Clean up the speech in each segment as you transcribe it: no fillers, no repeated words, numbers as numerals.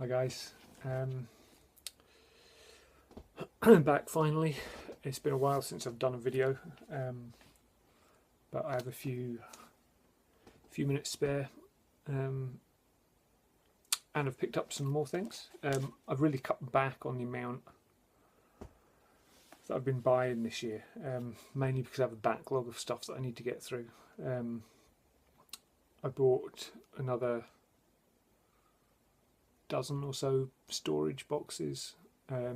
Hi guys, I'm back finally. It's been a while since I've done a video, but I have a few minutes spare, and I've picked up some more things. I've really cut back on the amount that I've been buying this year, mainly because I have a backlog of stuff that I need to get through. I bought another dozen or so storage boxes a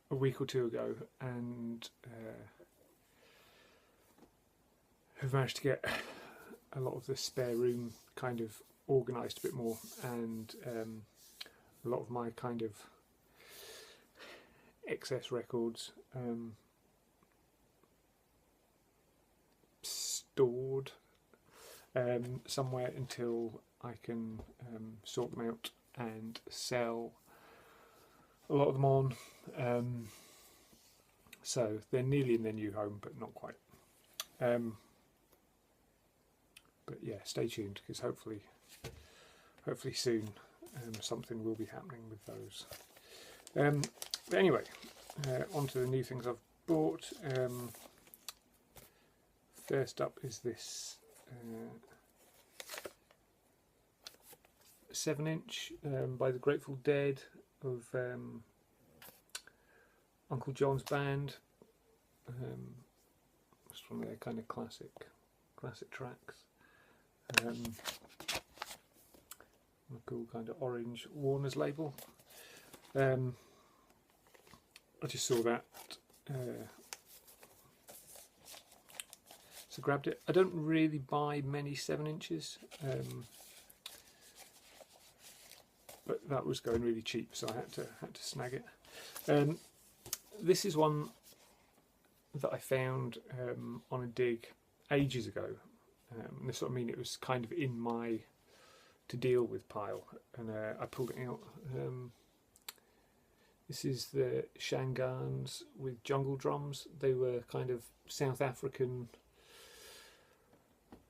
week or two ago, and have managed to get a lot of the spare room kind of organised a bit more, and a lot of my kind of excess records stored somewhere until I can sort them out and sell a lot of them on. So they're nearly in their new home, but not quite. But yeah, stay tuned, because hopefully soon something will be happening with those. But anyway, on to the new things I've bought. First up is this 7-inch by the Grateful Dead of Uncle John's band. It's one of their kind of classic tracks. A cool kind of orange Warner's label. I just saw that, so grabbed it. I don't really buy many 7-inches, but that was going really cheap, so I had to snag it. This is one that I found on a dig ages ago. This sort of mean it was kind of in my to deal with pile, and I pulled it out. This is the Shangaans with jungle drums. They were kind of South African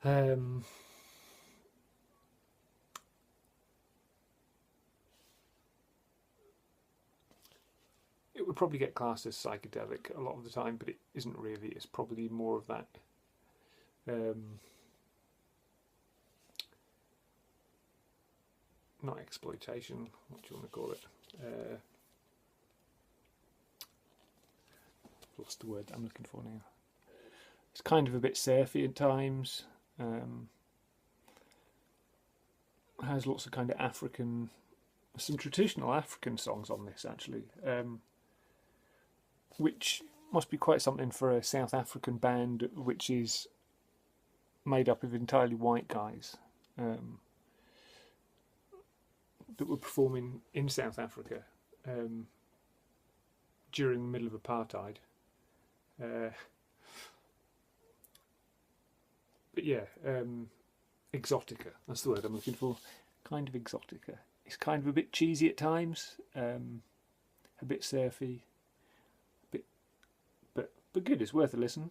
it would probably get classed as psychedelic a lot of the time, but it isn't really. It's probably more of that not exploitation, what do you want to call it? What's the word I'm looking for now? It's kind of a bit surfy at times. Has lots of kind of African, some traditional African songs on this actually, which must be quite something for a South African band which is made up of entirely white guys that were performing in South Africa during the middle of apartheid. But yeah, exotica, that's the word I'm looking for. Kind of exotica. It's kind of a bit cheesy at times, a bit surfy, but good. It's worth a listen.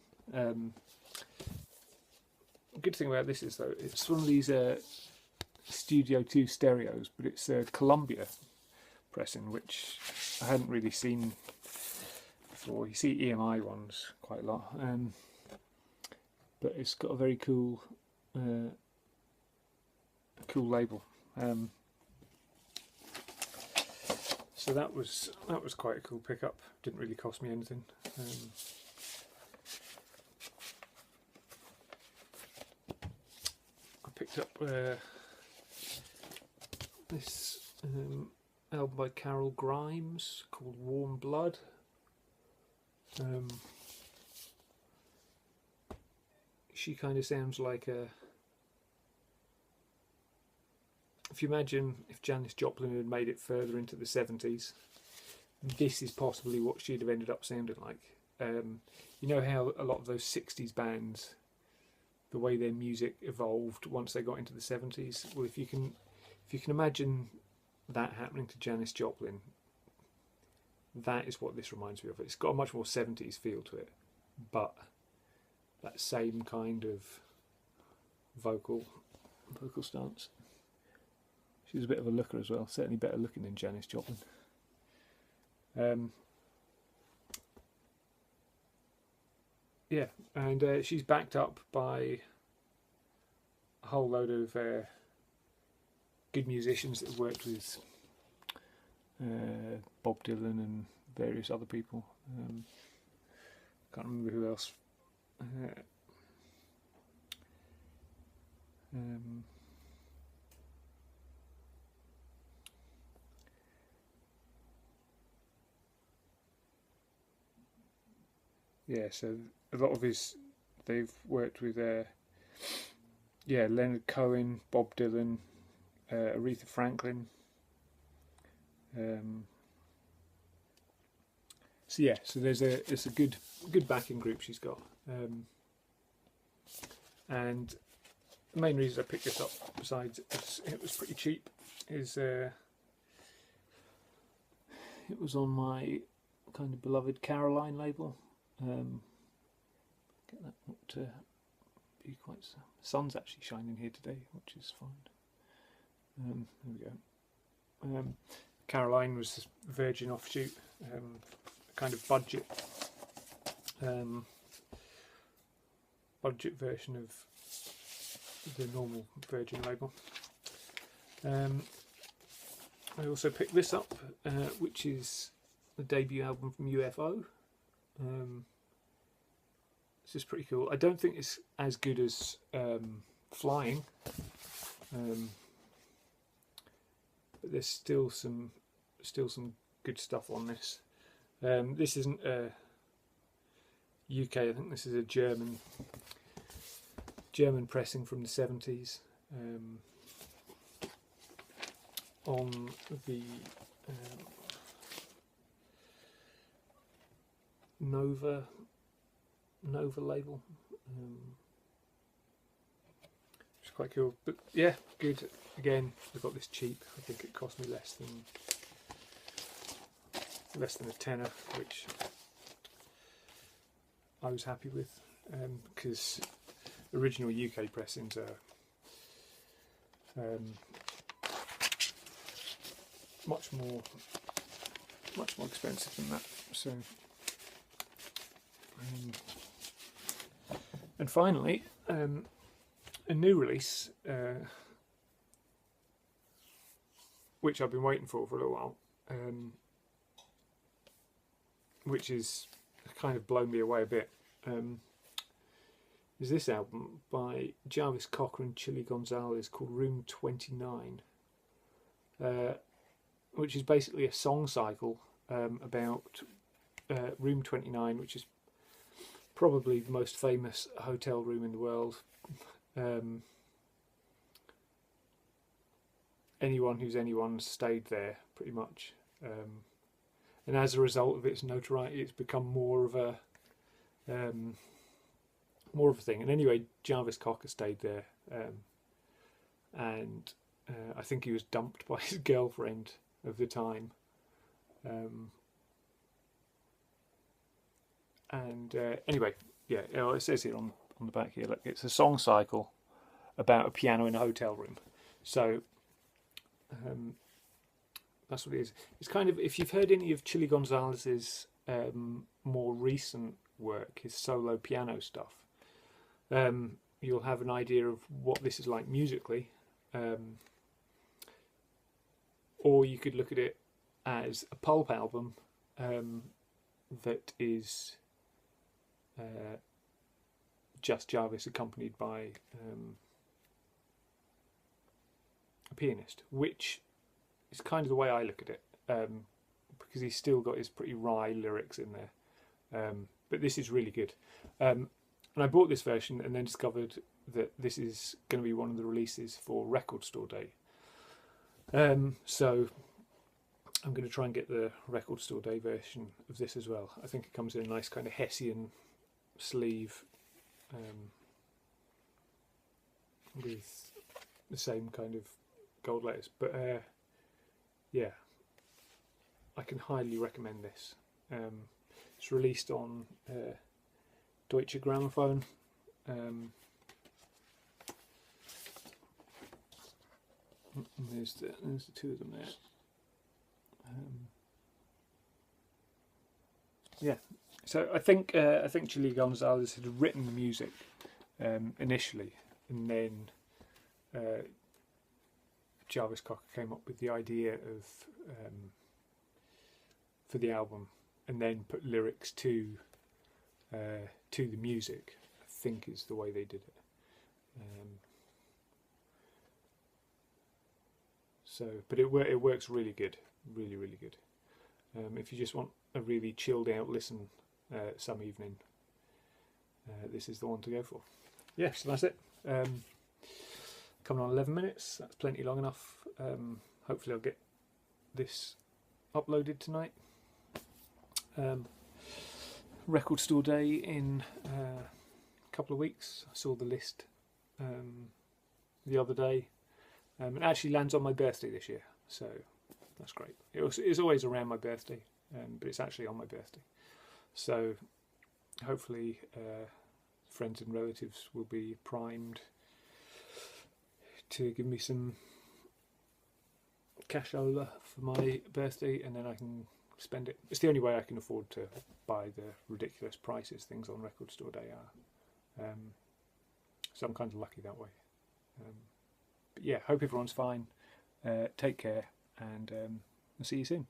Good thing about this is though, it's one of these Studio 2 stereos, but it's a Columbia pressing, which I hadn't really seen before. You see EMI ones quite a lot, but it's got a very cool label. So that was quite a cool pickup. Didn't really cost me anything. I picked up this album by Carol Grimes called Warm Blood. She kind of sounds like a... If you imagine if Janis Joplin had made it further into the 70s, this is possibly what she'd have ended up sounding like. You know how a lot of those 60s bands, the way their music evolved once they got into the 70s? Well, if you can imagine that happening to Janis Joplin, that is what this reminds me of. It's got a much more 70s feel to it, but that same kind of vocal stance. She's a bit of a looker as well, certainly better looking than Janis Joplin. Yeah, and she's backed up by a whole load of good musicians that have worked with Bob Dylan and various other people. Can't remember who else. Yeah, so a lot of they've worked with Leonard Cohen, Bob Dylan, Aretha Franklin. So it's a good backing group she's got, and the main reason I picked this up, besides it was pretty cheap, is it was on my kind of beloved Caroline label. Get that not to be quite. The sun's actually shining here today, which is fine. There we go. Caroline was this Virgin offshoot, kind of budget version of the normal Virgin label. I also picked this up, which is the debut album from UFO. This is pretty cool. I don't think it's as good as Flying, but there's still some good stuff on this. This isn't a UK. I think this is a German pressing from the 70s. On the Nova label, which is quite cool. But yeah, good. Again, I got this cheap. I think it cost me less than a tenner, which I was happy with, because original UK pressings are much more expensive than that. So. And finally, a new release, which I've been waiting for a little while, which is kind of blown me away a bit, is this album by Jarvis Cocker and Chili Gonzales called Room 29, which is basically a song cycle about Room 29, which is probably the most famous hotel room in the world. Anyone's stayed there, pretty much. And as a result of its notoriety, it's become more of a thing. And anyway, Jarvis Cocker stayed there, and I think he was dumped by his girlfriend of the time. Anyway, yeah, it says here on the back here, look, it's a song cycle about a piano in a hotel room. So that's what it is. It's kind of, if you've heard any of Chili Gonzales's more recent work, his solo piano stuff, you'll have an idea of what this is like musically. Or you could look at it as a pulp album that is just Jarvis accompanied by a pianist, which is kind of the way I look at it, because he's still got his pretty wry lyrics in there, but this is really good. And I bought this version and then discovered that this is going to be one of the releases for Record Store Day, so I'm going to try and get the Record Store Day version of this as well. I think it comes in a nice kind of Hessian sleeve, with the same kind of gold letters. But yeah, I can highly recommend this. It's released on Deutsche Grammophon. And there's the two of them there. Yeah. So I think Julie Gonzales had written the music initially, and then Jarvis Cocker came up with the idea of for the album, and then put lyrics to the music. I think is the way they did it. But it works really good, really good. If you just want a really chilled out listen some evening, this is the one to go for. Yeah, so that's it. Coming on 11 minutes, that's plenty long enough. Hopefully I'll get this uploaded tonight. Record store day in a couple of weeks. I saw the list the other day. It actually lands on my birthday this year, so that's great. It's always around my birthday, but it's actually on my birthday. So hopefully friends and relatives will be primed to give me some cashola for my birthday, and then I can spend it. It's the only way I can afford to buy the ridiculous prices things on Record Store Day are. So I'm kind of lucky that way. But yeah, hope everyone's fine. Take care, and I'll see you soon.